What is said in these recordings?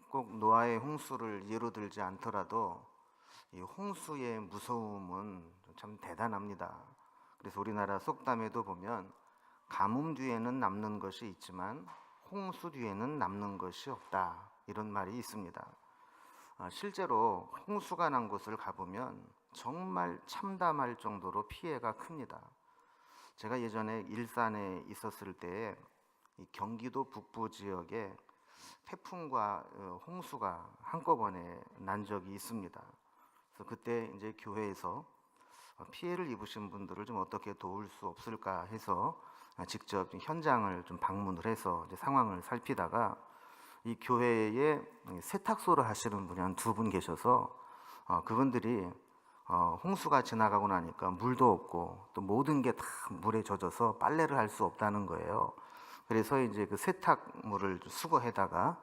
꼭 노아의 홍수를 예로 들지 않더라도 이 홍수의 무서움은 참 대단합니다. 그래서 우리나라 속담에도 보면 가뭄 뒤에는 남는 것이 있지만 홍수 뒤에는 남는 것이 없다, 이런 말이 있습니다. 실제로 홍수가 난 곳을 가보면 정말 참담할 정도로 피해가 큽니다. 제가 예전에 일산에 있었을 때에 이 경기도 북부 지역에 태풍과 홍수가 한꺼번에 난 적이 있습니다. 그래서 그때 이제 교회에서 피해를 입으신 분들을 좀 어떻게 도울 수 없을까 해서 직접 현장을 좀 방문을 해서 이제 상황을 살피다가 이 교회에 세탁소를 하시는 분이 한 두 분 계셔서 그분들이 홍수가 지나가고 나니까 물도 없고 또 모든 게 다 물에 젖어서 빨래를 할 수 없다는 거예요. 그래서 이제 그 세탁물을 수거해다가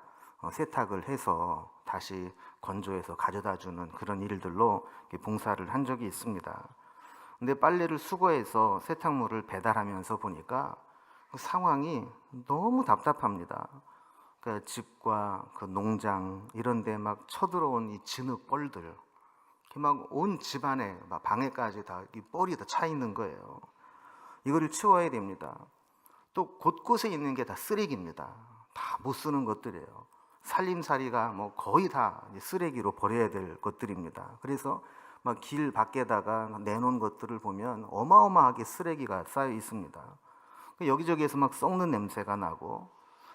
세탁을 해서 다시 건조해서 가져다 주는 그런 일들로 봉사를 한 적이 있습니다. 근데 빨래를 수거해서 세탁물을 배달하면서 보니까 그 상황이 너무 답답합니다. 그 집과 그 농장 이런 데 막 쳐들어온 이 진흙벌들, 막 온 집안에 막 방에까지 다 이 뻘이 다 차 있는 거예요. 이거를 치워야 됩니다. 또 곳곳에 있는 게 다 쓰레기입니다. 다 못 쓰는 것들이에요. 살림살이가 뭐 거의 다 쓰레기로 버려야 될 것들입니다. 그래서 막 길 밖에다가 내놓은 것들을 보면 어마어마하게 쓰레기가 쌓여 있습니다. 여기저기에서 막 썩는 냄새가 나고,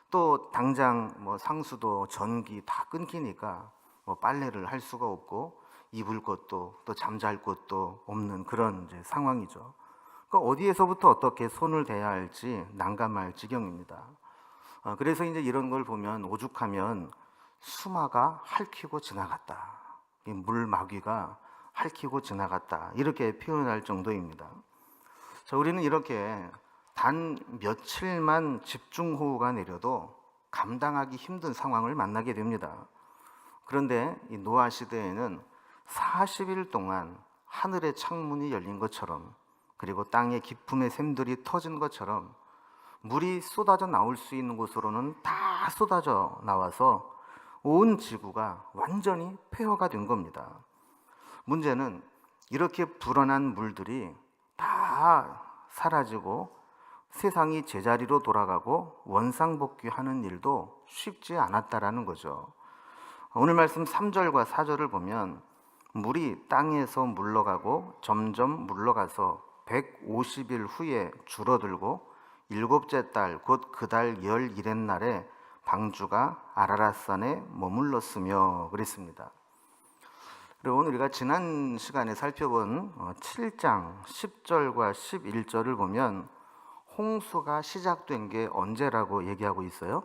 또 당장 뭐 상수도 전기 다 끊기니까 뭐 빨래를 할 수가 없고 입을 것도 또 잠잘 곳도 없는 그런 이제 상황이죠. 그러니까 어디에서부터 어떻게 손을 대야 할지 난감할 지경입니다. 그래서 이제 이런 걸 보면 오죽하면 수마가 핥히고 지나갔다, 이 물마귀가 핥히고 지나갔다, 이렇게 표현할 정도입니다. 자, 우리는 이렇게 단 며칠만 집중호우가 내려도 감당하기 힘든 상황을 만나게 됩니다. 그런데 이 노아 시대에는 40일 동안 하늘의 창문이 열린 것처럼, 그리고 땅의 깊음의 샘들이 터진 것처럼 물이 쏟아져 나올 수 있는 곳으로는 다 쏟아져 나와서 온 지구가 완전히 폐허가 된 겁니다. 문제는 이렇게 불어난 물들이 다 사라지고 세상이 제자리로 돌아가고 원상복귀하는 일도 쉽지 않았다라는 거죠. 오늘 말씀 3절과 4절을 보면 물이 땅에서 물러가고 점점 물러가서 150일 후에 줄어들고 일곱째 달 곧 그 달 11의 날에 방주가 아라랏산에 머물렀으며 그랬습니다. 그리고 오늘 우리가 지난 시간에 살펴본 7장 10절과 11절을 보면 홍수가 시작된 게 언제라고 얘기하고 있어요?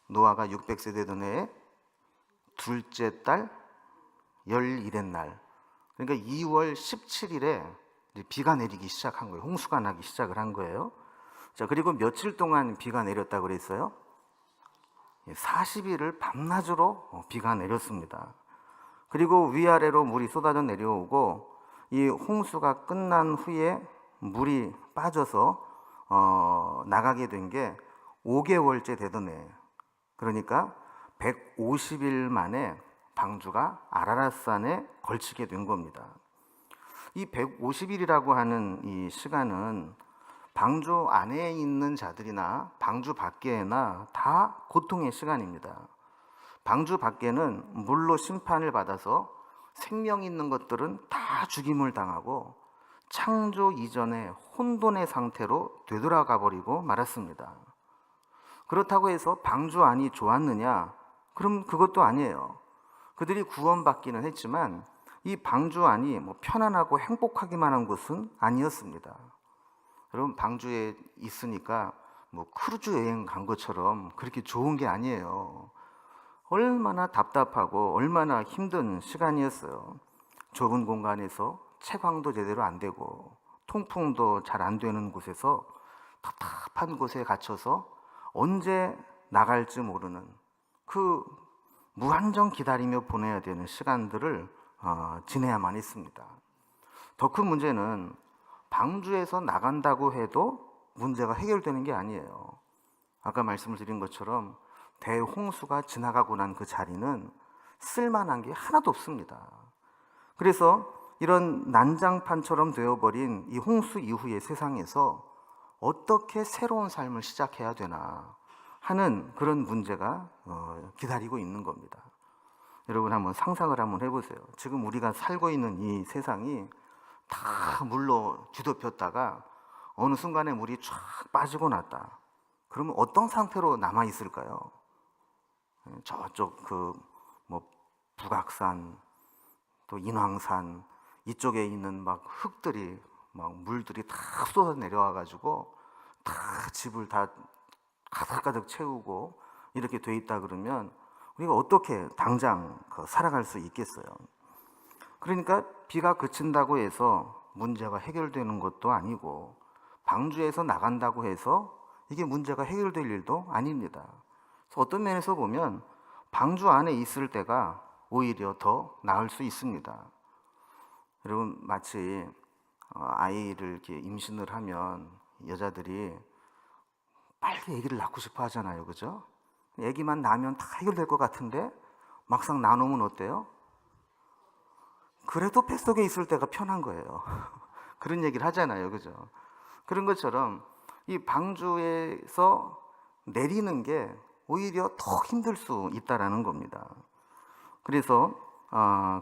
노아가 600세 되던 해에 둘째 달 11의 날, 그러니까 2월 17일에 비가 내리기 시작한 거예요. 홍수가 나기 시작을 한 거예요. 자, 그리고 며칠 동안 비가 내렸다고 그랬어요? 40일을 밤낮으로 비가 내렸습니다. 그리고 위아래로 물이 쏟아져 내려오고, 이 홍수가 끝난 후에 물이 빠져서 나가게 된 게 5개월째 되던 해, 그러니까 150일 만에 방주가 아라랏산에 걸치게 된 겁니다. 이 150일이라고 하는 이 시간은 방주 안에 있는 자들이나 방주 밖에나 다 고통의 시간입니다. 방주 밖에는 물로 심판을 받아서 생명 있는 것들은 다 죽임을 당하고 창조 이전의 혼돈의 상태로 되돌아가 버리고 말았습니다. 그렇다고 해서 방주 안이 좋았느냐? 그럼 그것도 아니에요. 그들이 구원받기는 했지만 이 방주 안이 뭐 편안하고 행복하기만 한 곳은 아니었습니다. 여러분, 방주에 있으니까 뭐 크루즈 여행 간 것처럼 그렇게 좋은 게 아니에요. 얼마나 답답하고 얼마나 힘든 시간이었어요. 좁은 공간에서 채광도 제대로 안 되고 통풍도 잘 안 되는 곳에서 답답한 곳에 갇혀서 언제 나갈지 모르는 그 무한정 기다리며 보내야 되는 시간들을 지내야만 했습니다. 더 큰 문제는 방주에서 나간다고 해도 문제가 해결되는 게 아니에요. 아까 말씀을 드린 것처럼 대홍수가 지나가고 난 그 자리는 쓸만한 게 하나도 없습니다. 그래서 이런 난장판처럼 되어버린 이 홍수 이후의 세상에서 어떻게 새로운 삶을 시작해야 되나 하는 그런 문제가 기다리고 있는 겁니다. 여러분 한번 상상을 한번 해보세요. 지금 우리가 살고 있는 이 세상이 다 물로 뒤덮였다가 어느 순간에 물이 쫙 빠지고 났다. 그러면 어떤 상태로 남아 있을까요? 저쪽 뭐 북악산 또 인왕산 이쪽에 있는 막 흙들이 막 물들이 다 쏟아 내려와 가지고 다 집을 다 가득가득 채우고 이렇게 돼 있다 그러면 우리가 어떻게 당장 살아갈 수 있겠어요? 그러니까 비가 그친다고 해서 문제가 해결되는 것도 아니고 방주에서 나간다고 해서 이게 문제가 해결될 일도 아닙니다. 그래서 어떤 면에서 보면 방주 안에 있을 때가 오히려 더 나을 수 있습니다. 여러분 마치 아이를 이렇게 임신을 하면 여자들이 빨리 아기를 낳고 싶어 하잖아요, 그죠? 아기만 낳으면 다 해결될 것 같은데 막상 나누면 어때요? 그래도 뱃속에 있을 때가 편한 거예요. 그런 얘기를 하잖아요, 그죠? 그런 것처럼 이 방주에서 내리는 게 오히려 더 힘들 수 있다라는 겁니다. 그래서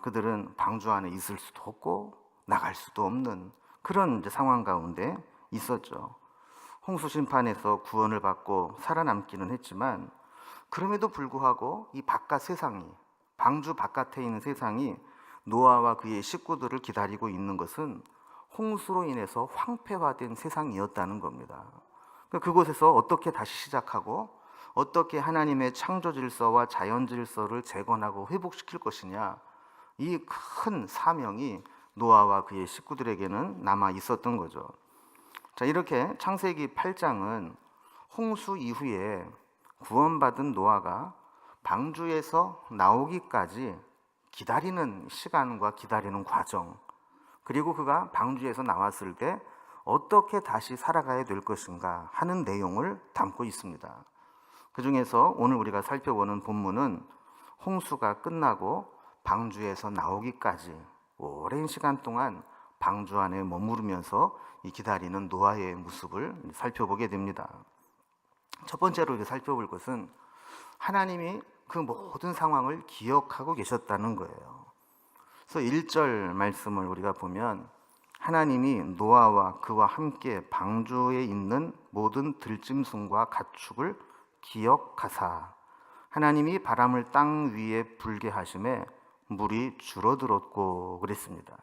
그들은 방주 안에 있을 수도 없고 나갈 수도 없는 그런 이제 상황 가운데 있었죠. 홍수 심판에서 구원을 받고 살아남기는 했지만 그럼에도 불구하고 이 바깥 세상이 방주 바깥에 있는 세상이 노아와 그의 식구들을 기다리고 있는 것은 홍수로 인해서 황폐화된 세상이었다는 겁니다. 그곳에서 어떻게 다시 시작하고 어떻게 하나님의 창조 질서와 자연 질서를 재건하고 회복시킬 것이냐, 이 큰 사명이 노아와 그의 식구들에게는 남아 있었던 거죠. 자, 이렇게 창세기 8장은 홍수 이후에 구원받은 노아가 방주에서 나오기까지 기다리는 시간과 기다리는 과정, 그리고 그가 방주에서 나왔을 때 어떻게 다시 살아가야 될 것인가 하는 내용을 담고 있습니다. 그 중에서 오늘 우리가 살펴보는 본문은 홍수가 끝나고 방주에서 나오기까지 오랜 시간 동안 방주 안에 머무르면서 이 기다리는 노아의 모습을 살펴보게 됩니다. 첫 번째로 이렇게 살펴볼 것은 하나님이 그 모든 상황을 기억하고 계셨다는 거예요. 그래서 1절 말씀을 우리가 보면 하나님이 노아와 그와 함께 방주에 있는 모든 들짐승과 가축을 기억하사 하나님이 바람을 땅 위에 불게 하심에 물이 줄어들었고 그랬습니다.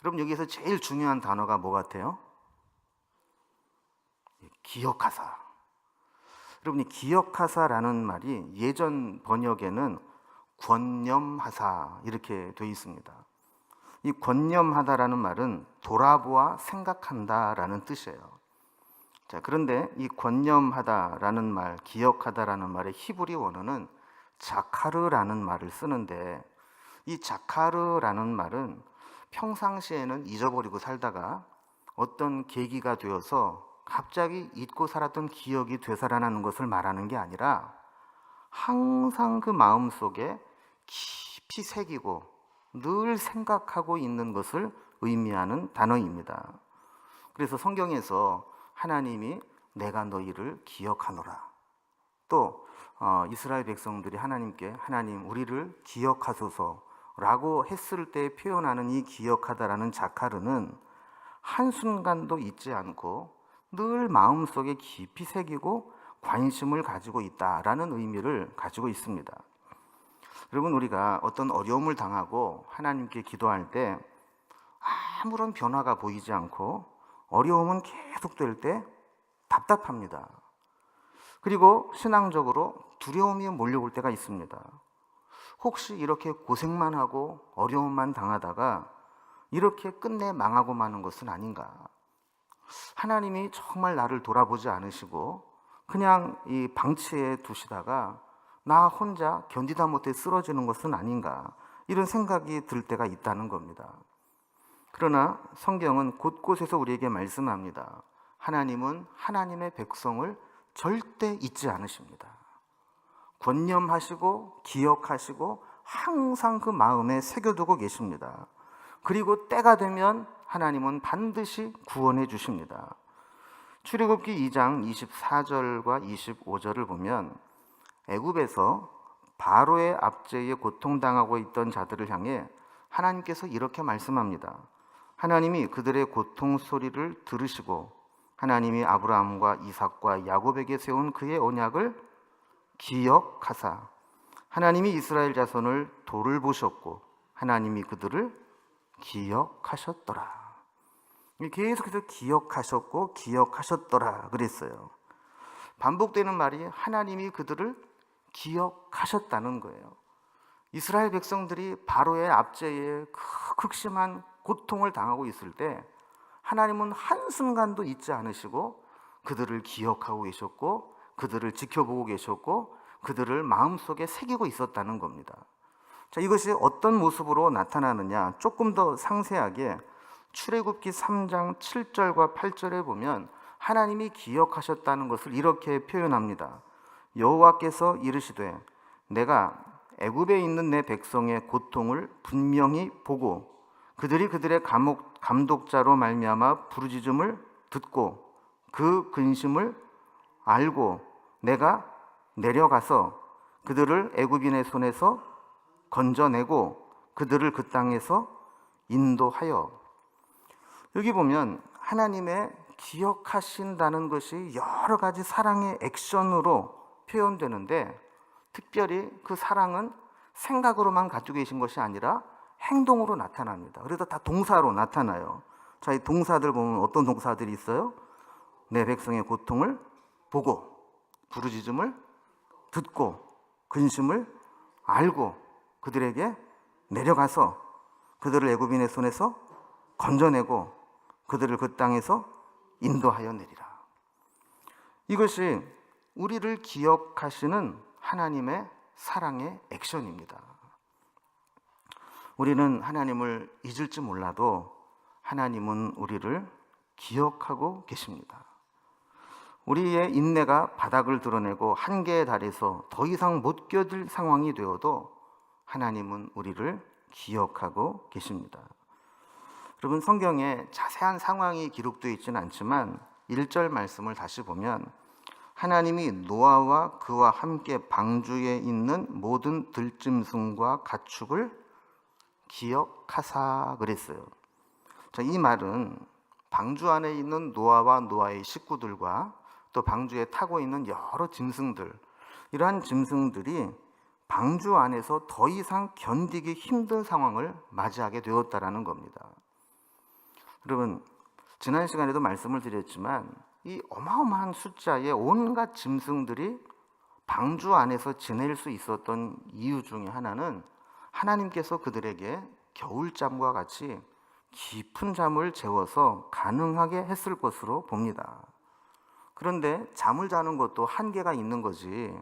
여러분 여기서 제일 중요한 단어가 뭐 같아요? 기억하사. 여러분이 기억하사라는 말이 예전 번역에는 권념하사 이렇게 되어 있습니다. 이 권념하다라는 말은 돌아보아 생각한다라는 뜻이에요. 자, 그런데 이 권념하다라는 말, 기억하다라는 말의 히브리 원어는 자카르라는 말을 쓰는데 이 자카르라는 말은 평상시에는 잊어버리고 살다가 어떤 계기가 되어서 갑자기 잊고 살았던 기억이 되살아나는 것을 말하는 게 아니라 항상 그 마음속에 깊이 새기고 늘 생각하고 있는 것을 의미하는 단어입니다. 그래서 성경에서 하나님이 내가 너희를 기억하노라, 또 이스라엘 백성들이 하나님께 하나님 우리를 기억하소서라고 했을 때 표현하는 이 기억하다라는 자카르는 한순간도 잊지 않고 늘 마음속에 깊이 새기고 관심을 가지고 있다라는 의미를 가지고 있습니다. 여러분 우리가 어떤 어려움을 당하고 하나님께 기도할 때 아무런 변화가 보이지 않고 어려움은 계속될 때 답답합니다. 그리고 신앙적으로 두려움이 몰려올 때가 있습니다. 혹시 이렇게 고생만 하고 어려움만 당하다가 이렇게 끝내 망하고 마는 것은 아닌가? 하나님이 정말 나를 돌아보지 않으시고 그냥 이 방치해 두시다가 나 혼자 견디다 못해 쓰러지는 것은 아닌가? 이런 생각이 들 때가 있다는 겁니다. 그러나 성경은 곳곳에서 우리에게 말씀합니다. 하나님은 하나님의 백성을 절대 잊지 않으십니다. 권념하시고 기억하시고 항상 그 마음에 새겨두고 계십니다. 그리고 때가 되면 하나님은 반드시 구원해 주십니다. 출애굽기 2장 24절과 25절을 보면 애굽에서 바로의 압제에 고통당하고 있던 자들을 향해 하나님께서 이렇게 말씀합니다. 하나님이 그들의 고통 소리를 들으시고 하나님이 아브라함과 이삭과 야곱에게 세운 그의 언약을 기억하사 하나님이 이스라엘 자손을 돌을 보셨고 하나님이 그들을 기억하셨더라. 계속해서 기억하셨고 기억하셨더라 그랬어요. 반복되는 말이 하나님이 그들을 기억하셨다는 거예요. 이스라엘 백성들이 바로의 압제에 극심한 고통을 당하고 있을 때 하나님은 한순간도 잊지 않으시고 그들을 기억하고 계셨고 그들을 지켜보고 계셨고 그들을 마음속에 새기고 있었다는 겁니다. 자, 이것이 어떤 모습으로 나타나느냐, 조금 더 상세하게 출애굽기 3장 7절과 8절에 보면 하나님이 기억하셨다는 것을 이렇게 표현합니다. 여호와께서 이르시되 내가 애굽에 있는 내 백성의 고통을 분명히 보고 그들이 그들의 감독자로 말미암아 부르짖음을 듣고 그 근심을 알고 내가 내려가서 그들을 애굽인의 손에서 건져내고 그들을 그 땅에서 인도하여. 여기 보면 하나님의 기억하신다는 것이 여러 가지 사랑의 액션으로 표현되는데 특별히 그 사랑은 생각으로만 가지고 계신 것이 아니라 행동으로 나타납니다. 그래서 다 동사로 나타나요. 자, 이 동사들 보면 어떤 동사들이 있어요? 내 백성의 고통을 보고 부르짖음을 듣고 근심을 알고 그들에게 내려가서 그들을 애굽인의 손에서 건져내고 그들을 그 땅에서 인도하여 내리라. 이것이 우리를 기억하시는 하나님의 사랑의 액션입니다. 우리는 하나님을 잊을지 몰라도 하나님은 우리를 기억하고 계십니다. 우리의 인내가 바닥을 드러내고 한계에 달해서 더 이상 못 견딜 상황이 되어도 하나님은 우리를 기억하고 계십니다. 여러분, 성경에 자세한 상황이 기록되어 있지는 않지만 1절 말씀을 다시 보면 하나님이 노아와 그와 함께 방주에 있는 모든 들짐승과 가축을 기억하사 그랬어요. 자, 이 말은 방주 안에 있는 노아와 노아의 식구들과 또 방주에 타고 있는 여러 짐승들, 이러한 짐승들이 방주 안에서 더 이상 견디기 힘든 상황을 맞이하게 되었다라는 겁니다. 여러분, 지난 시간에도 말씀을 드렸지만 이 어마어마한 숫자의 온갖 짐승들이 방주 안에서 지낼 수 있었던 이유 중에 하나는 하나님께서 그들에게 겨울잠과 같이 깊은 잠을 재워서 가능하게 했을 것으로 봅니다. 그런데 잠을 자는 것도 한계가 있는 거지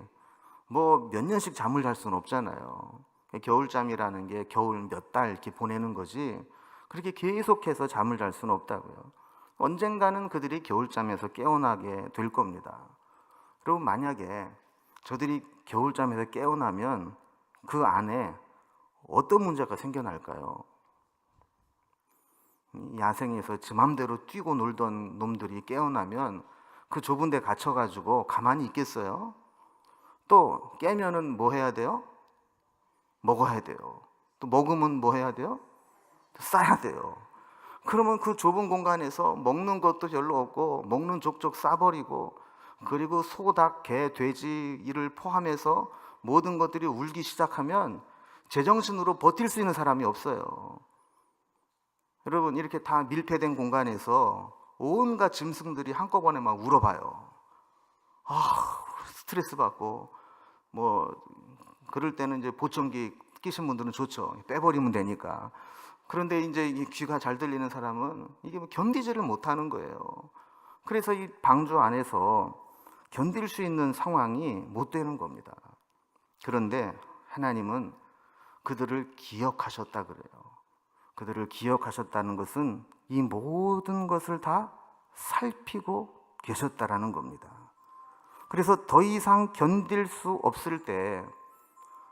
뭐 몇 년씩 잠을 잘 수는 없잖아요. 겨울잠이라는 게 겨울 몇 달 이렇게 보내는 거지 그렇게 계속해서 잠을 잘 수는 없다고요. 언젠가는 그들이 겨울잠에서 깨어나게 될 겁니다. 그리고 만약에 저들이 겨울잠에서 깨어나면 그 안에 어떤 문제가 생겨날까요? 야생에서 지 맘대로 뛰고 놀던 놈들이 깨어나면 그 좁은 데 갇혀가지고 가만히 있겠어요? 또 깨면은 뭐 해야 돼요? 먹어야 돼요. 또 먹으면 뭐 해야 돼요? 싸야 돼요. 그러면 그 좁은 공간에서 먹는 것도 별로 없고 먹는 족족 싸버리고 그리고 소, 닭, 개, 돼지 이를 포함해서 모든 것들이 울기 시작하면 제정신으로 버틸 수 있는 사람이 없어요. 여러분, 이렇게 다 밀폐된 공간에서 온갖 짐승들이 한꺼번에 막 울어봐요. 스트레스 받고 뭐 그럴 때는 이제 보청기 끼신 분들은 좋죠. 빼버리면 되니까. 그런데 이제 이 귀가 잘 들리는 사람은 이게 뭐 견디지를 못하는 거예요. 그래서 이 방주 안에서 견딜 수 있는 상황이 못 되는 겁니다. 그런데 하나님은 그들을 기억하셨다 그래요. 그들을 기억하셨다는 것은 이 모든 것을 다 살피고 계셨다라는 겁니다. 그래서 더 이상 견딜 수 없을 때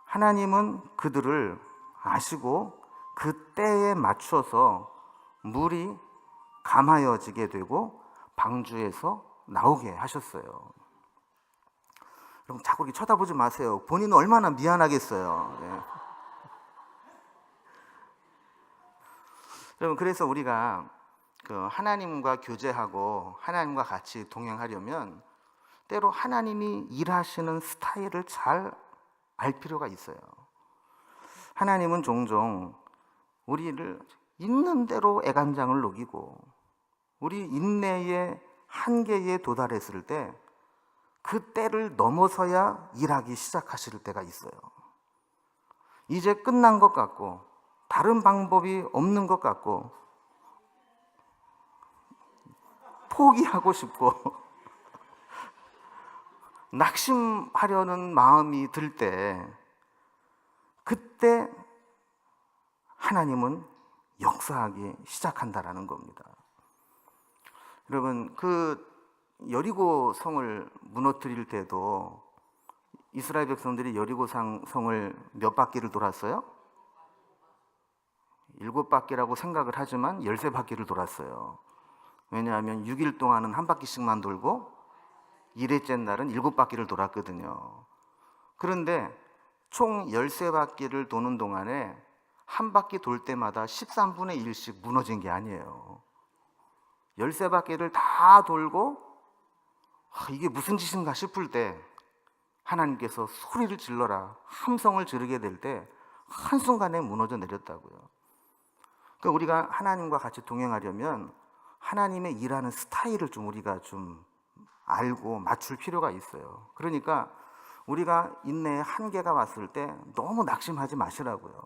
하나님은 그들을 아시고 그 때에 맞춰서 물이 감하여지게 되고 방주에서 나오게 하셨어요. 여러분 자꾸 이렇게 쳐다보지 마세요. 본인은 얼마나 미안하겠어요. 네. 여러분 그래서 우리가 그 하나님과 교제하고 하나님과 같이 동행하려면 때로 하나님이 일하시는 스타일을 잘 알 필요가 있어요. 하나님은 종종 우리를 있는 대로 애간장을 녹이고 우리 인내의 한계에 도달했을 때 그 때를 넘어서야 일하기 시작하실 때가 있어요. 이제 끝난 것 같고 다른 방법이 없는 것 같고 포기하고 싶고 낙심하려는 마음이 들 때 그때 하나님은 역사하기 시작한다라는 겁니다. 여러분 그 여리고 성을 무너뜨릴 때도 이스라엘 백성들이 여리고 성을 몇 바퀴를 돌았어요? 7바퀴라고 생각을 하지만 13바퀴를 돌았어요. 왜냐하면 6일 동안은 한 바퀴씩만 돌고 1회째 날은 7바퀴를 돌았거든요. 그런데 총 13바퀴를 도는 동안에 한 바퀴 돌 때마다 13분의 1씩 무너진 게 아니에요. 13바퀴를 다 돌고 이게 무슨 짓인가 싶을 때 하나님께서 소리를 질러라 함성을 지르게 될 때 한순간에 무너져 내렸다고요. 그러니까 우리가 하나님과 같이 동행하려면 하나님의 일하는 스타일을 좀 우리가 좀 알고 맞출 필요가 있어요. 그러니까 우리가 인내의 한계가 왔을 때 너무 낙심하지 마시라고요.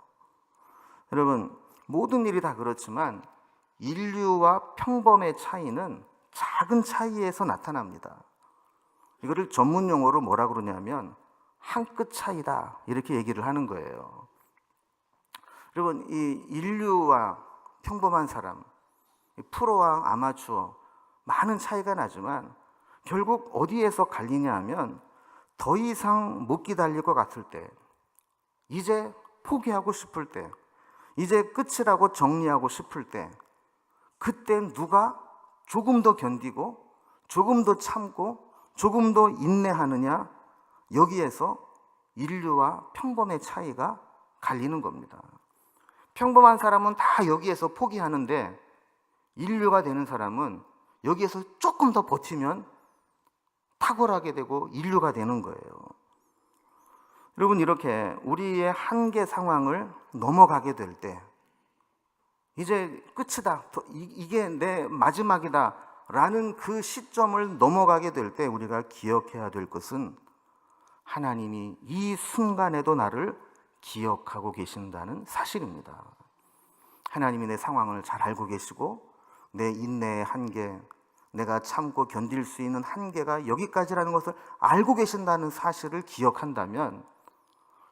여러분 모든 일이 다 그렇지만 인류와 평범의 차이는 작은 차이에서 나타납니다. 이거를 전문 용어로 뭐라 그러냐면 한 끗 차이다 이렇게 얘기를 하는 거예요. 여러분 이 인류와 평범한 사람, 프로와 아마추어 많은 차이가 나지만 결국 어디에서 갈리냐 하면 더 이상 못 기다릴 것 같을 때, 이제 포기하고 싶을 때, 이제 끝이라고 정리하고 싶을 때, 그때 누가 조금 더 견디고 조금 더 참고 조금 더 인내하느냐, 여기에서 인류와 평범의 차이가 갈리는 겁니다. 평범한 사람은 다 여기에서 포기하는데 인류가 되는 사람은 여기에서 조금 더 버티면 탁월하게 되고 인류가 되는 거예요. 여러분 이렇게 우리의 한계 상황을 넘어가게 될 때 이제 끝이다, 이게 내 마지막이다 라는 그 시점을 넘어가게 될 때 우리가 기억해야 될 것은 하나님이 이 순간에도 나를 기억하고 계신다는 사실입니다. 하나님이 내 상황을 잘 알고 계시고 내 인내의 한계, 내가 참고 견딜 수 있는 한계가 여기까지라는 것을 알고 계신다는 사실을 기억한다면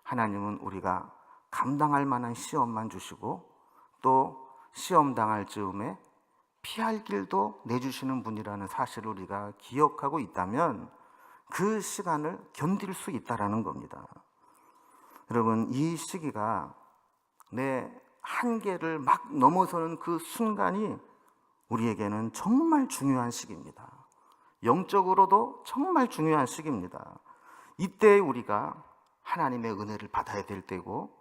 하나님은 우리가 감당할 만한 시험만 주시고 또 시험 당할 즈음에 피할 길도 내주시는 분이라는 사실을 우리가 기억하고 있다면 그 시간을 견딜 수 있다라는 겁니다. 여러분 이 시기가 내 한계를 막 넘어서는 그 순간이 우리에게는 정말 중요한 시기입니다. 영적으로도 정말 중요한 시기입니다. 이때 우리가 하나님의 은혜를 받아야 될 때고,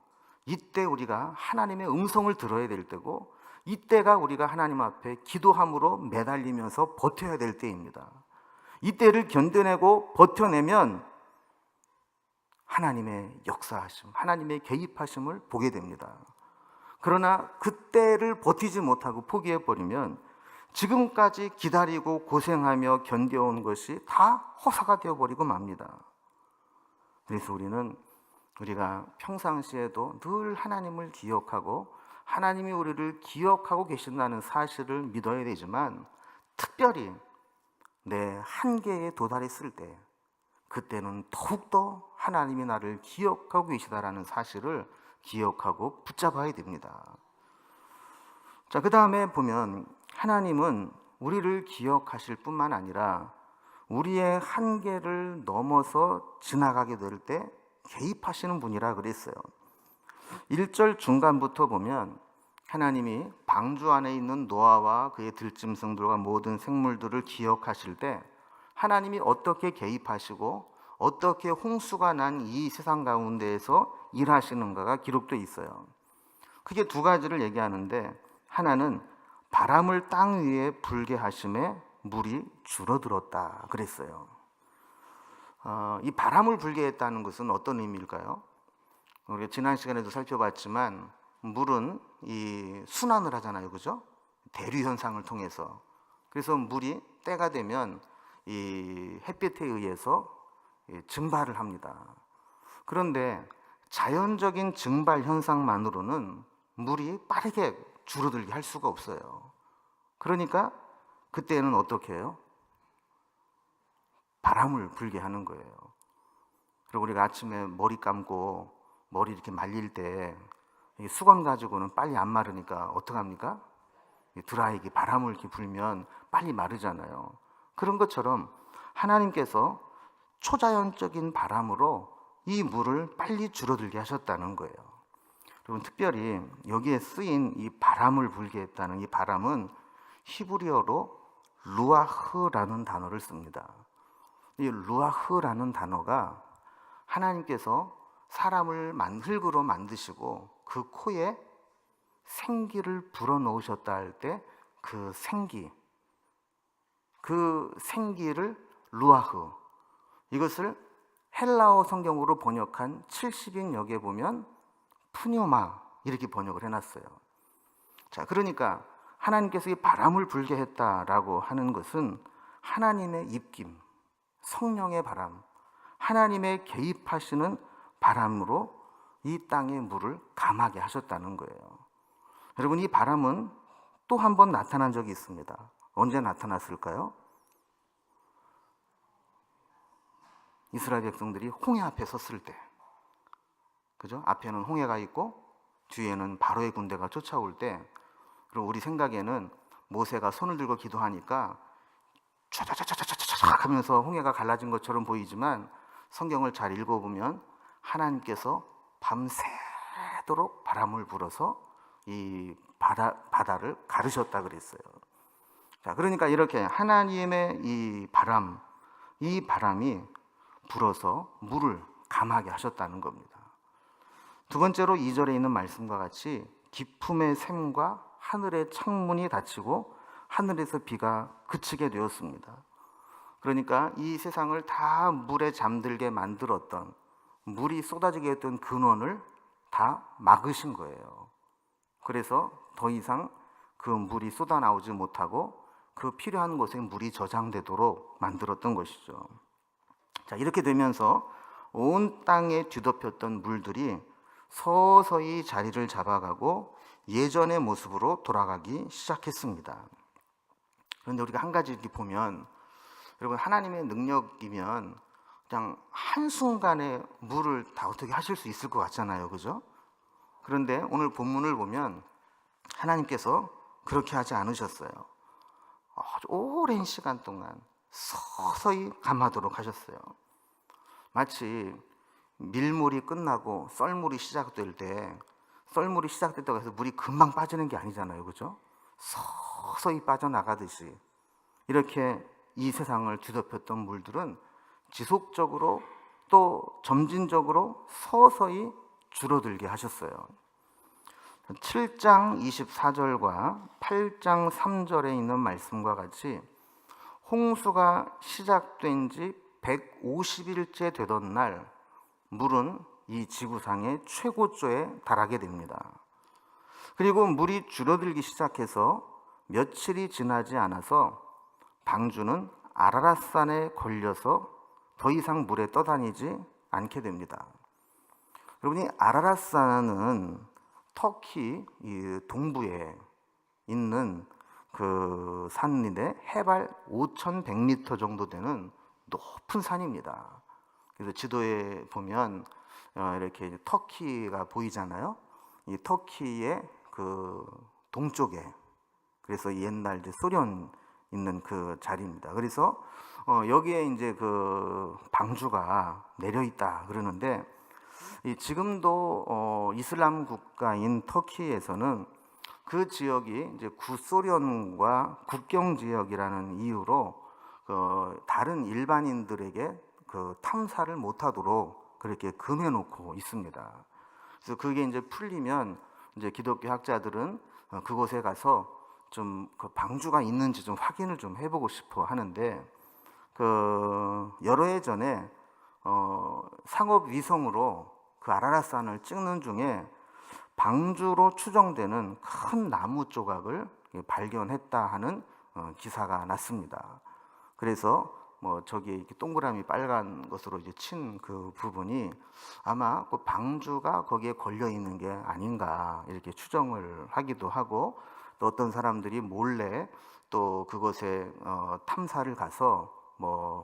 이때 우리가 하나님의 음성을 들어야 될 때고, 이때가 우리가 하나님 앞에 기도함으로 매달리면서 버텨야 될 때입니다. 이때를 견뎌내고 버텨내면 하나님의 역사하심, 하나님의 개입하심을 보게 됩니다. 그러나 그때를 버티지 못하고 포기해버리면 지금까지 기다리고 고생하며 견뎌온 것이 다 허사가 되어버리고 맙니다. 그래서 우리가 평상시에도 늘 하나님을 기억하고 하나님이 우리를 기억하고 계신다는 사실을 믿어야 되지만 특별히 내 한계에 도달했을 때 그때는 더욱더 하나님이 나를 기억하고 계시다라는 사실을 기억하고 붙잡아야 됩니다. 자, 그 다음에 보면 하나님은 우리를 기억하실 뿐만 아니라 우리의 한계를 넘어서 지나가게 될 때 개입하시는 분이라 그랬어요. 1절 중간부터 보면 하나님이 방주 안에 있는 노아와 그의 들짐승들과 모든 생물들을 기억하실 때 하나님이 어떻게 개입하시고 어떻게 홍수가 난 이 세상 가운데에서 일하시는가가 기록되어 있어요. 크게 두 가지를 얘기하는데, 하나는 바람을 땅 위에 불게 하심에 물이 줄어들었다 그랬어요. 이 바람을 불게 했다는 것은 어떤 의미일까요? 우리가 지난 시간에도 살펴봤지만 물은 이 순환을 하잖아요, 그죠? 대류 현상을 통해서. 그래서 물이 때가 되면 이 햇빛에 의해서 증발을 합니다. 그런데 자연적인 증발 현상만으로는 물이 빠르게 줄어들게 할 수가 없어요. 그러니까 그때는 어떻게 해요? 바람을 불게 하는 거예요. 그리고 우리가 아침에 머리 감고 머리 이렇게 말릴 때 수건 가지고는 빨리 안 마르니까 어떡합니까? 드라이기, 바람을 이렇게 불면 빨리 마르잖아요. 그런 것처럼 하나님께서 초자연적인 바람으로 이 물을 빨리 줄어들게 하셨다는 거예요. 그리고 특별히 여기에 쓰인 이 바람을 불게 했다는 이 바람은 히브리어로 루아흐라는 단어를 씁니다. 이 루아흐라는 단어가 하나님께서 사람을 흙으로 만드시고 그 코에 생기를 불어넣으셨다 할 때 그 생기를 루아흐, 이것을 헬라어 성경으로 번역한 70인역에 보면 푸뇨마 이렇게 번역을 해놨어요. 자, 그러니까 하나님께서 이 바람을 불게 했다라고 하는 것은 하나님의 입김, 성령의 바람, 하나님의 개입하시는 바람으로 이 땅의 물을 감하게 하셨다는 거예요. 여러분, 이 바람은 또 한 번 나타난 적이 있습니다. 언제 나타났을까요? 이스라엘 백성들이 홍해 앞에 섰을 때, 그죠? 앞에는 홍해가 있고 뒤에는 바로의 군대가 쫓아올 때, 그리고 우리 생각에는 모세가 손을 들고 기도하니까 촤촤촤촤촤 하면서 홍해가 갈라진 것처럼 보이지만 성경을 잘 읽어보면 하나님께서 밤새도록 바람을 불어서 이 바다를 가르셨다 그랬어요. 자, 그러니까 이렇게 하나님의 이 바람이 불어서 물을 감하게 하셨다는 겁니다. 두 번째로 2절에 있는 말씀과 같이 기품의 샘과 하늘의 창문이 닫히고 하늘에서 비가 그치게 되었습니다. 그러니까 이 세상을 다 물에 잠들게 만들었던, 물이 쏟아지게 했던 근원을 다 막으신 거예요. 그래서 더 이상 그 물이 쏟아나오지 못하고 그 필요한 곳에 물이 저장되도록 만들었던 것이죠. 자, 이렇게 되면서 온 땅에 뒤덮였던 물들이 서서히 자리를 잡아가고 예전의 모습으로 돌아가기 시작했습니다. 그런데 우리가 한 가지 이렇게 보면, 여러분, 하나님의 능력이면 그냥 한순간에 물을 다 어떻게 하실 수 있을 것 같잖아요, 그죠? 그런데 오늘 본문을 보면 하나님께서 그렇게 하지 않으셨어요. 아주 오랜 시간 동안 서서히 감하도록 하셨어요. 마치 밀물이 끝나고 썰물이 시작될 때, 썰물이 시작됐다고 해서 물이 금방 빠지는 게 아니잖아요, 그죠? 서서히 빠져나가듯이 이렇게 이 세상을 뒤덮였던 물들은 지속적으로 또 점진적으로 서서히 줄어들게 하셨어요. 7장 24절과 8장 3절에 있는 말씀과 같이 홍수가 시작된 지 150일째 되던 날 물은 이 지구상의 최고조에 달하게 됩니다. 그리고 물이 줄어들기 시작해서 며칠이 지나지 않아서 방주는 아라랏산에 걸려서 더 이상 물에 떠다니지 않게 됩니다. 여러분이 아라랏산은 터키 이 동부에 있는 그 산인데 해발 5,100m 정도 되는 높은 산입니다. 그래서 지도에 보면 이렇게 터키가 보이잖아요. 이 터키의 그 동쪽에, 그래서 옛날 이제 소련이 있는 그 자리입니다. 그래서 여기에 이제 그 방주가 내려 있다 그러는데, 지금도 이슬람 국가인 터키에서는 그 지역이 이제 구소련과 국경 지역이라는 이유로 다른 일반인들에게 그 탐사를 못하도록 그렇게 금해 놓고 있습니다. 그래서 그게 이제 풀리면 이제 기독교 학자들은 그곳에 가서 좀 그 방주가 있는지 좀 확인을 좀 해보고 싶어 하는데, 여러 해 전에 상업 위성으로 그 아라랏산을 찍는 중에 방주로 추정되는 큰 나무 조각을 발견했다 하는 기사가 났습니다. 그래서 저기 이렇게 동그라미 빨간 것으로 이제 친 그 부분이 아마 그 방주가 거기에 걸려 있는 게 아닌가 이렇게 추정을 하기도 하고, 또 어떤 사람들이 몰래 또 그곳에 탐사를 가서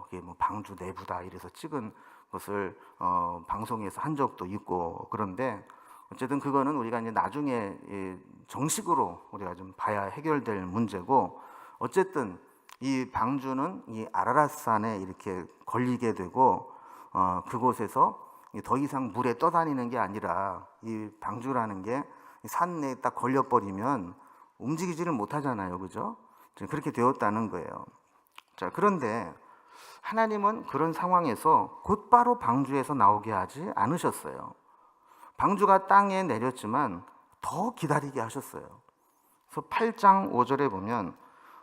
이게 방주 내부다 이래서 찍은 것을 방송에서 한 적도 있고, 그런데 어쨌든 그거는 우리가 이제 나중에 정식으로 우리가 좀 봐야 해결될 문제고, 어쨌든 이 방주는 이 아라랏산에 이렇게 걸리게 되고 그곳에서 더 이상 물에 떠다니는 게 아니라, 이 방주라는 게 산 내에 딱 걸려버리면 움직이지를 못하잖아요, 그죠? 그렇게 되었다는 거예요. 자, 그런데 하나님은 그런 상황에서 곧바로 방주에서 나오게 하지 않으셨어요. 방주가 땅에 내렸지만 더 기다리게 하셨어요. 그래서 8장 5절에 보면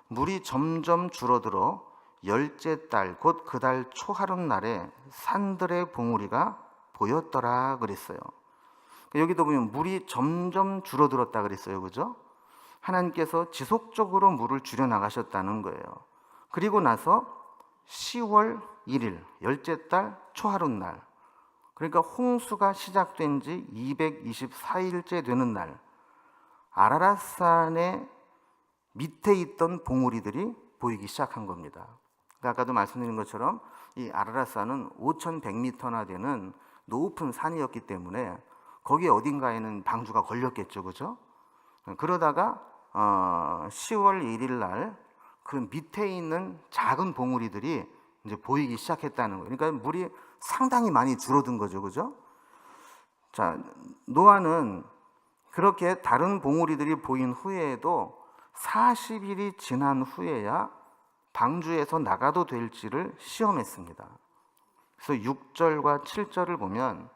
물이 점점 줄어들어 열째 달 곧 그 달 초하룻날에 산들의 봉우리가 보였더라 그랬어요. 여기도 보면 물이 점점 줄어들었다 그랬어요, 그죠? 하나님께서 지속적으로 물을 줄여 나가셨다는 거예요. 그리고 나서 10월 1일 열째 달 초하룻날, 그러니까 홍수가 시작된 지 224일째 되는 날, 아라랏산의 밑에 있던 봉우리들이 보이기 시작한 겁니다. 그러니까 아까도 말씀드린 것처럼 이 아라랏산은 5,100m나 되는 높은 산이었기 때문에 거기 어딘가에는 방주가 걸렸겠죠, 그죠? 그러다가 10월 1일 날 그 밑에 있는 작은 봉우리들이 이제 보이기 시작했다는 거예요. 그러니까 물이 상당히 많이 줄어든 거죠, 그죠? 자, 노아는 그렇게 다른 봉우리들이 보인 후에도 40일이 지난 후에야 방주에서 나가도 될지를 시험했습니다. 그래서 6절과 7절을 보면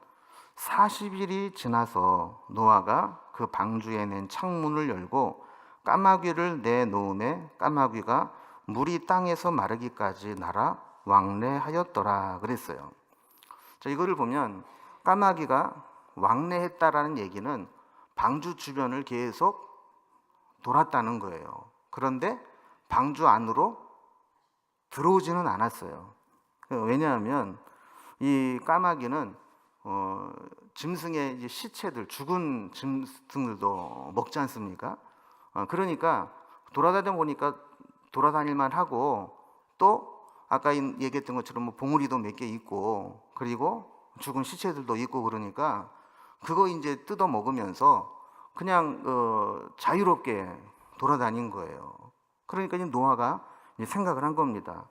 40일이 지나서 노아가 그 방주에 낸 창문을 열고 까마귀를 내놓음에 까마귀가 물이 땅에서 마르기까지 날아 왕래하였더라 그랬어요. 자, 이거를 보면 까마귀가 왕래했다라는 얘기는 방주 주변을 계속 돌았다는 거예요. 그런데 방주 안으로 들어오지는 않았어요. 왜냐하면 이 까마귀는 짐승의 이제 시체들, 죽은 짐승들도 먹지 않습니까? 그러니까 돌아다니다 보니까 돌아다닐만 하고, 또 아까 얘기했던 것처럼 봉우리도 몇 개 있고, 그리고 죽은 시체들도 있고, 그러니까 그거 이제 뜯어 먹으면서 그냥 자유롭게 돌아다닌 거예요. 그러니까 이제 노아가 이제 생각을 한 겁니다.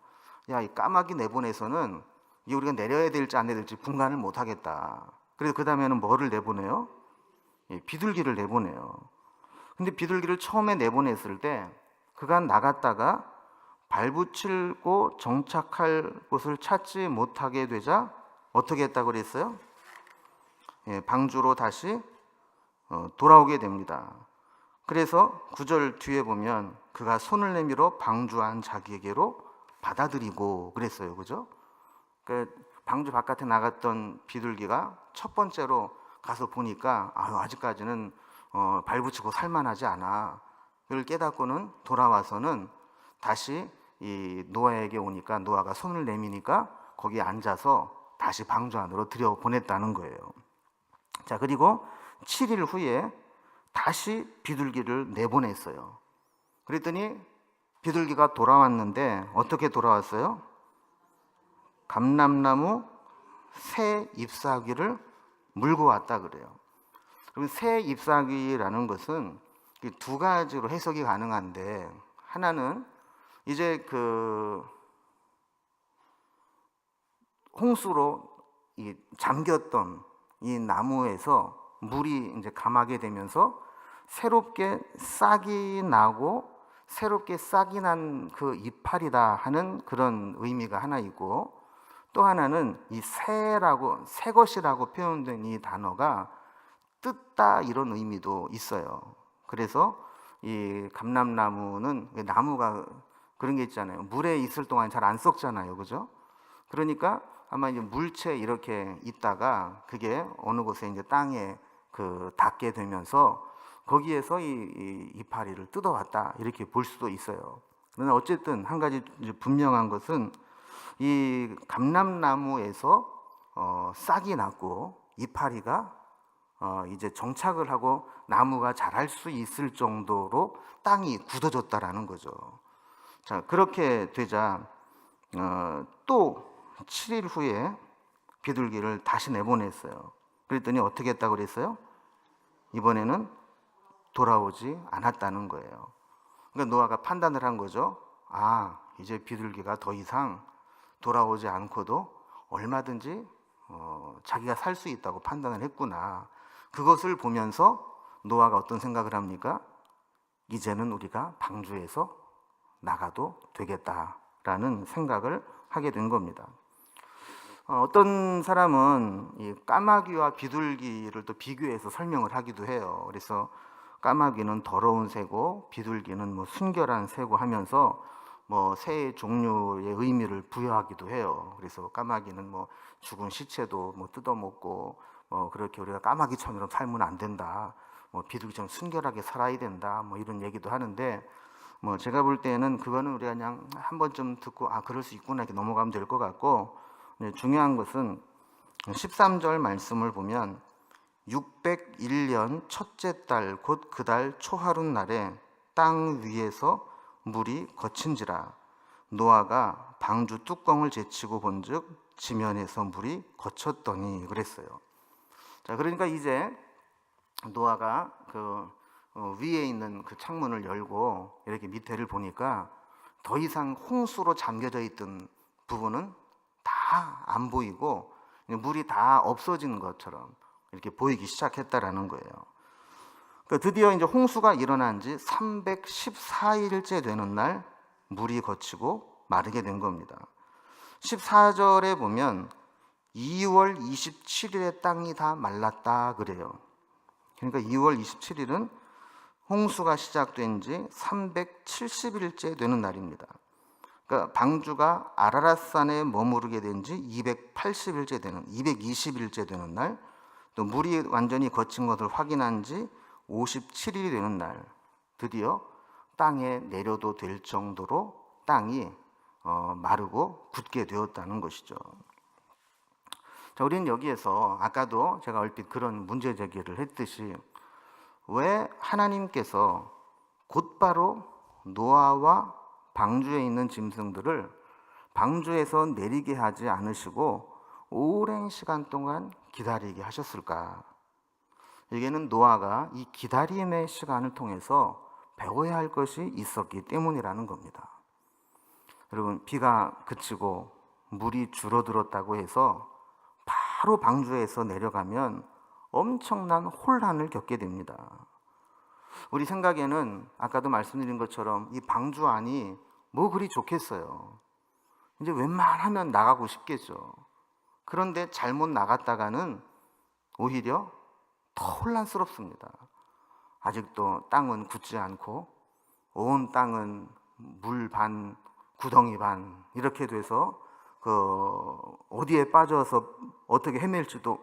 야, 이 까마귀 내보내서는 이 우리가 내려야 될지 안 내야 될지 분간을 못 하겠다. 그래서 그 다음에는 뭐를 내보내요? 비둘기를 내보내요. 근데 비둘기를 처음에 내보냈을 때 그가 나갔다가 발붙이고 정착할 곳을 찾지 못하게 되자 어떻게 했다고 그랬어요? 방주로 다시 돌아오게 됩니다. 그래서 9절 뒤에 보면 그가 손을 내밀어 방주 안 자기에게로 받아들이고 그랬어요, 그죠? 방주 바깥에 나갔던 비둘기가 첫 번째로 가서 보니까 아직까지는 발붙이고 살만하지 않아. 그걸 깨닫고는 돌아와서는 다시 이 노아에게 오니까 노아가 손을 내미니까 거기에 앉아서 다시 방주 안으로 들여보냈다는 거예요. 자, 그리고 7일 후에 다시 비둘기를 내보냈어요. 그랬더니 비둘기가 돌아왔는데 어떻게 돌아왔어요? 감람나무 새 잎사귀를 물고 왔다 그래요. 그럼 새 잎사귀라는 것은 두 가지로 해석이 가능한데, 하나는 이제 그 홍수로 이 잠겼던 이 나무에서 물이 이제 감하게 되면서 새롭게 싹이 나고 새롭게 싹이 난 그 이파리다 하는 그런 의미가 하나 있고, 또 하나는 이 새라고, 새 것이라고 표현된 이 단어가 뜯다 이런 의미도 있어요. 그래서 이 감람나무는 나무가 그런 게 있잖아요. 물에 있을 동안 잘 안 썩잖아요, 그죠? 그러니까 아마 이제 물채 이렇게 있다가 그게 어느 곳에 이제 땅에 그 닿게 되면서 거기에서 이 이파리를 뜯어왔다 이렇게 볼 수도 있어요. 그러나 어쨌든 한 가지 분명한 것은 이 감람나무에서 싹이 났고 이파리가 이제 정착을 하고 나무가 자랄 수 있을 정도로 땅이 굳어졌다라는 거죠. 자, 그렇게 되자 또 7일 후에 비둘기를 다시 내보냈어요. 그랬더니 어떻게 했다고 그랬어요? 이번에는 돌아오지 않았다는 거예요. 그러니까 노아가 판단을 한 거죠. 아, 이제 비둘기가 더 이상 돌아오지 않고도 얼마든지 자기가 살 수 있다고 판단을 했구나. 그것을 보면서 노아가 어떤 생각을 합니까? 이제는 우리가 방주에서 나가도 되겠다라는 생각을 하게 된 겁니다. 어떤 사람은 이 까마귀와 비둘기를 또 비교해서 설명을 하기도 해요. 그래서 까마귀는 더러운 새고 비둘기는 뭐 순결한 새고 하면서 뭐 새의 종류의 의미를 부여하기도 해요. 그래서 까마귀는 뭐 죽은 시체도 뭐 뜯어먹고 그렇게 우리가 까마귀처럼 살면 안 된다. 뭐 비둘기처럼 순결하게 살아야 된다. 뭐 이런 얘기도 하는데, 뭐 제가 볼 때는 그거는 우리가 그냥 한 번쯤 듣고 아 그럴 수 있구나 이렇게 넘어가면 될 것 같고, 중요한 것은 13절 말씀을 보면 601년 첫째 달 곧 그 달 초하룻 날에 땅 위에서 물이 거친지라 노아가 방주 뚜껑을 제치고 본즉 지면에서 물이 거쳤더니 그랬어요. 자, 그러니까 이제 노아가 그 위에 있는 그 창문을 열고 이렇게 밑에를 보니까 더 이상 홍수로 잠겨져 있던 부분은 다 안 보이고 물이 다 없어진 것처럼 이렇게 보이기 시작했다라는 거예요. 그러니까 드디어 이제 홍수가 일어난 지 314일째 되는 날 물이 거치고 마르게 된 겁니다. 14절에 보면 2월 27일에 땅이 다 말랐다 그래요. 그러니까 2월 27일은 홍수가 시작된 지 370일째 되는 날입니다. 그러니까 방주가 아라랏산에 머무르게 된 지 280일째 되는, 220일째 되는 날, 또 물이 완전히 거친 것을 확인한 지 57일이 되는 날, 드디어 땅에 내려도 될 정도로 땅이 마르고 굳게 되었다는 것이죠. 자, 우리는 여기에서 아까도 제가 얼핏 그런 문제 제기를 했듯이 왜 하나님께서 곧바로 노아와 방주에 있는 짐승들을 방주에서 내리게 하지 않으시고 오랜 시간 동안 기다리게 하셨을까? 여기에는 노아가 이 기다림의 시간을 통해서 배워야 할 것이 있었기 때문이라는 겁니다. 여러분, 비가 그치고 물이 줄어들었다고 해서 바로 방주에서 내려가면 엄청난 혼란을 겪게 됩니다. 우리 생각에는 아까도 말씀드린 것처럼 이 방주 안이 뭐 그리 좋겠어요. 이제 웬만하면 나가고 싶겠죠. 그런데 잘못 나갔다가는 오히려 더 혼란스럽습니다. 아직도 땅은 굳지 않고 온 땅은 물 반, 구덩이 반 이렇게 돼서 어디에 빠져서 어떻게 헤맬지도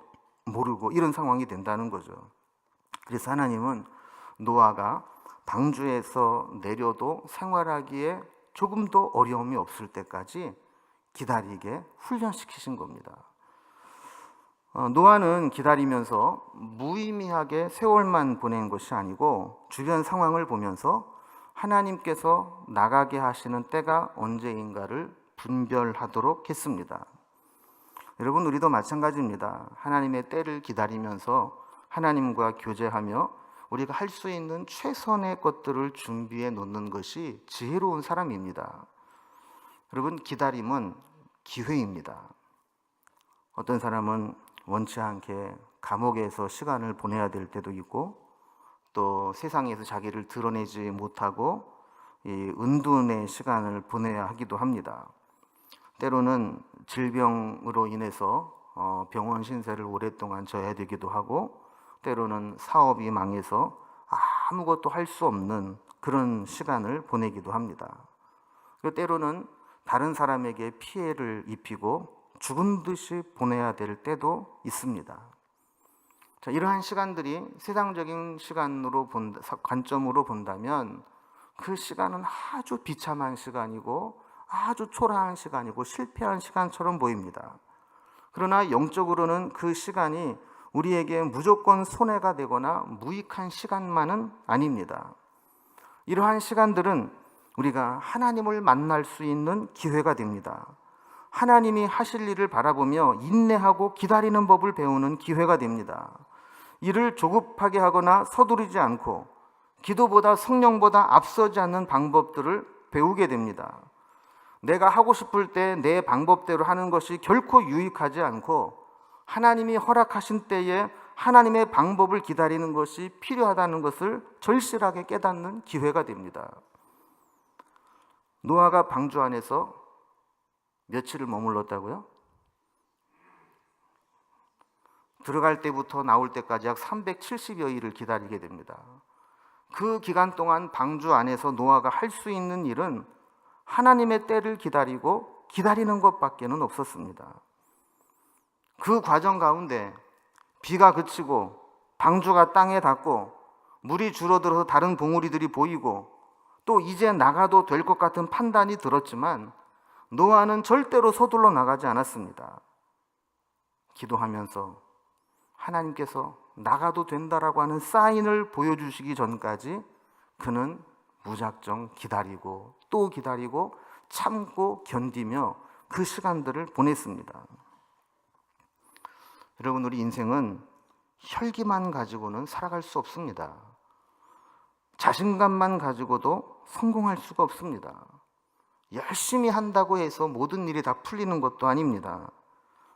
모르고 이런 상황이 된다는 거죠. 그래서 하나님은 노아가 방주에서 내려도 생활하기에 조금도 어려움이 없을 때까지 기다리게 훈련시키신 겁니다. 노아는 기다리면서 무의미하게 세월만 보낸 것이 아니고 주변 상황을 보면서 하나님께서 나가게 하시는 때가 언제인가를 분별하도록 했습니다. 여러분, 우리도 마찬가지입니다. 하나님의 때를 기다리면서 하나님과 교제하며 우리가 할 수 있는 최선의 것들을 준비해 놓는 것이 지혜로운 사람입니다. 여러분, 기다림은 기회입니다. 어떤 사람은 원치 않게 감옥에서 시간을 보내야 될 때도 있고, 또 세상에서 자기를 드러내지 못하고 이 은둔의 시간을 보내야 하기도 합니다. 때로는 질병으로 인해서 병원 신세를 오랫동안 져야 되기도 하고, 때로는 사업이 망해서 아무것도 할 수 없는 그런 시간을 보내기도 합니다. 그리고 때로는 다른 사람에게 피해를 입히고 죽은 듯이 보내야 될 때도 있습니다. 자, 이러한 시간들이 세상적인 관점으로 본다면 그 시간은 아주 비참한 시간이고 아주 초라한 시간이고 실패한 시간처럼 보입니다. 그러나 영적으로는 그 시간이 우리에게 무조건 손해가 되거나 무익한 시간만은 아닙니다. 이러한 시간들은 우리가 하나님을 만날 수 있는 기회가 됩니다. 하나님이 하실 일을 바라보며 인내하고 기다리는 법을 배우는 기회가 됩니다. 이를 조급하게 하거나 서두르지 않고 기도보다 성령보다 앞서지 않는 방법들을 배우게 됩니다. 내가 하고 싶을 때 내 방법대로 하는 것이 결코 유익하지 않고 하나님이 허락하신 때에 하나님의 방법을 기다리는 것이 필요하다는 것을 절실하게 깨닫는 기회가 됩니다. 노아가 방주 안에서 며칠을 머물렀다고요? 들어갈 때부터 나올 때까지 약 370여일을 기다리게 됩니다. 그 기간 동안 방주 안에서 노아가 할 수 있는 일은 하나님의 때를 기다리고 기다리는 것밖에는 없었습니다. 그 과정 가운데 비가 그치고 방주가 땅에 닿고 물이 줄어들어서 다른 봉우리들이 보이고 또 이제 나가도 될 것 같은 판단이 들었지만 노아는 절대로 서둘러 나가지 않았습니다. 기도하면서 하나님께서 나가도 된다라고 하는 사인을 보여주시기 전까지 그는 무작정 기다리고 또 기다리고 참고 견디며 그 시간들을 보냈습니다. 여러분, 우리 인생은 혈기만 가지고는 살아갈 수 없습니다. 자신감만 가지고도 성공할 수가 없습니다. 열심히 한다고 해서 모든 일이 다 풀리는 것도 아닙니다.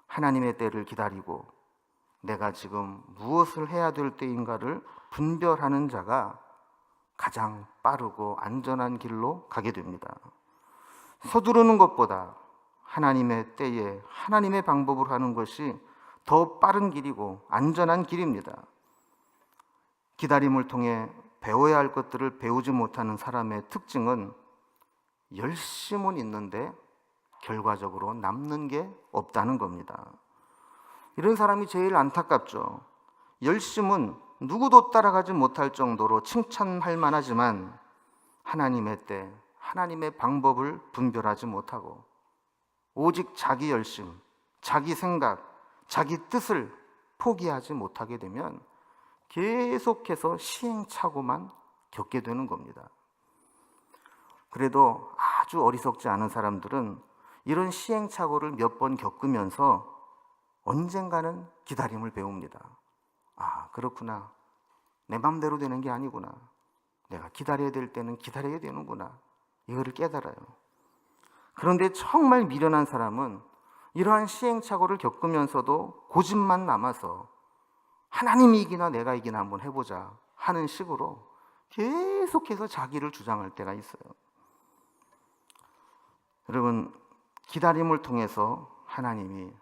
하나님의 때를 기다리고 내가 지금 무엇을 해야 될 때인가를 분별하는 자가 가장 빠르고 안전한 길로 가게 됩니다. 서두르는 것보다 하나님의 때에 하나님의 방법으로 하는 것이 더 빠른 길이고 안전한 길입니다. 기다림을 통해 배워야 할 것들을 배우지 못하는 사람의 특징은 열심은 있는데 결과적으로 남는 게 없다는 겁니다. 이런 사람이 제일 안타깝죠. 열심은 누구도 따라가지 못할 정도로 칭찬할 만하지만 하나님의 때, 하나님의 방법을 분별하지 못하고 오직 자기 열심, 자기 생각, 자기 뜻을 포기하지 못하게 되면 계속해서 시행착오만 겪게 되는 겁니다. 그래도 아주 어리석지 않은 사람들은 이런 시행착오를 몇 번 겪으면서 언젠가는 기다림을 배웁니다. 아, 그렇구나. 내 맘대로 되는 게 아니구나. 내가 기다려야 될 때는 기다려야 되는구나. 이거를 깨달아요. 그런데 정말 미련한 사람은 이러한 시행착오를 겪으면서도 고집만 남아서 하나님이 이기나 내가 이기나 한번 해보자 하는 식으로 계속해서 자기를 주장할 때가 있어요. 여러분, 기다림을 통해서 하나님이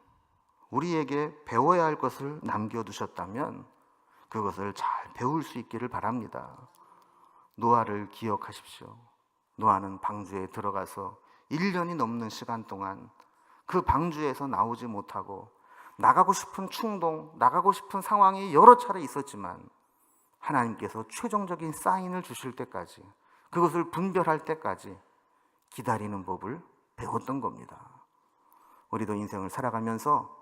우리에게 배워야 할 것을 남겨두셨다면 그것을 잘 배울 수 있기를 바랍니다. 노아를 기억하십시오. 노아는 방주에 들어가서 1년이 넘는 시간 동안 그 방주에서 나오지 못하고 나가고 싶은 충동, 나가고 싶은 상황이 여러 차례 있었지만 하나님께서 최종적인 사인을 주실 때까지, 그것을 분별할 때까지 기다리는 법을 배웠던 겁니다. 우리도 인생을 살아가면서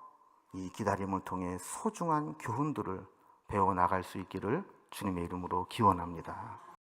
이 기다림을 통해 소중한 교훈들을 배워나갈 수 있기를 주님의 이름으로 기원합니다.